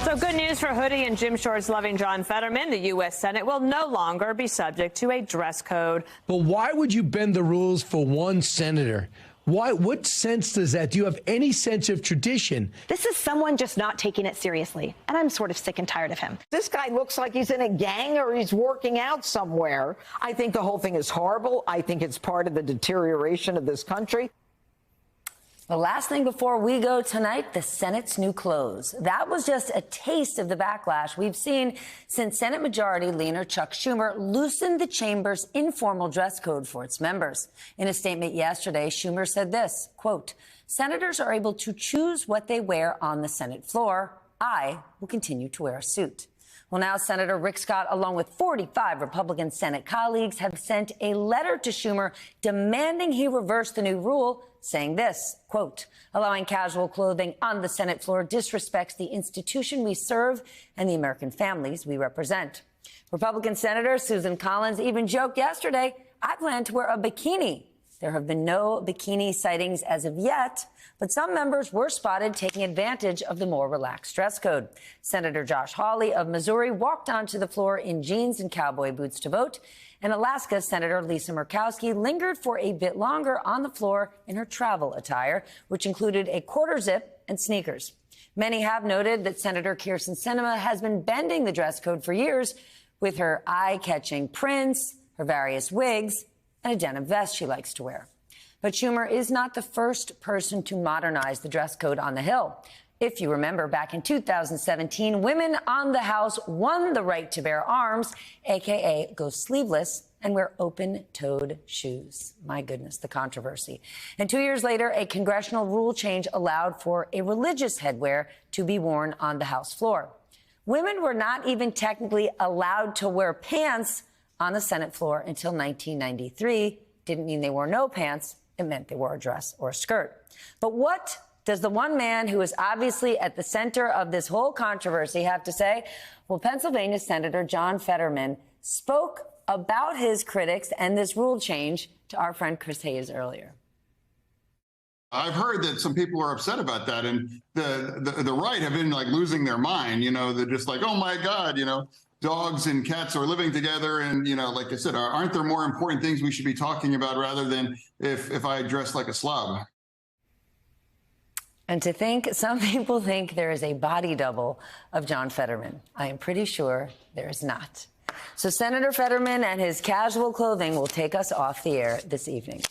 So good news for hoodie and gym shorts loving John Fetterman. The U.S. Senate will no longer be subject to a dress code. But why would you bend the rules for one senator? Why? What sense does that? Do you have any sense of tradition? This is someone just not taking it seriously, and I'm sort of sick and tired of him. This guy looks like he's in a gang or he's working out somewhere. I think the whole thing is horrible. I think it's part of the deterioration of this country. The last thing before we go tonight, the Senate's new clothes. That was just a taste of the backlash we've seen since Senate Majority Leader Chuck Schumer loosened the chamber's informal dress code for its members. In a statement yesterday, Schumer said this, quote, "Senators are able to choose what they wear on the Senate floor. I will continue to wear a suit." Well, now Senator Rick Scott, along with 45 Republican Senate colleagues, have sent a letter to Schumer demanding he reverse the new rule, saying this, quote, "Allowing casual clothing on the Senate floor disrespects the institution we serve and the American families we represent." Republican Senator Susan Collins even joked yesterday, "I plan to wear a bikini." There have been no bikini sightings as of yet, but some members were spotted taking advantage of the more relaxed dress code. Senator Josh Hawley of Missouri walked onto the floor in jeans and cowboy boots to vote, and Alaska Senator Lisa Murkowski lingered for a bit longer on the floor in her travel attire, which included a quarter zip and sneakers. Many have noted that Senator Kyrsten Sinema has been bending the dress code for years with her eye-catching prints, her various wigs, and a denim vest she likes to wear. But Schumer is not the first person to modernize the dress code on the Hill. If you remember, back in 2017, women on the House won the right to bear arms, a.k.a. go sleeveless and wear open-toed shoes. My goodness, the controversy. And 2 years later, a congressional rule change allowed for a religious headwear to be worn on the House floor. Women were not even technically allowed to wear pants on the Senate floor until 1993. Didn't mean they wore no pants. It meant they wore a dress or a skirt. But what does the one man who is obviously at the center of this whole controversy have to say? Well, Pennsylvania Senator John Fetterman spoke about his critics and this rule change to our friend Chris Hayes earlier. I've heard that some people are upset about that, and the right have been like losing their mind. You know, they're just like, oh my God, you know, dogs and cats are living together. And, you know, like I said, aren't there more important things we should be talking about rather than if I dress like a slob? And to think, some people think there is a body double of John Fetterman. I am pretty sure there is not. So Senator Fetterman and his casual clothing will take us off the air this evening.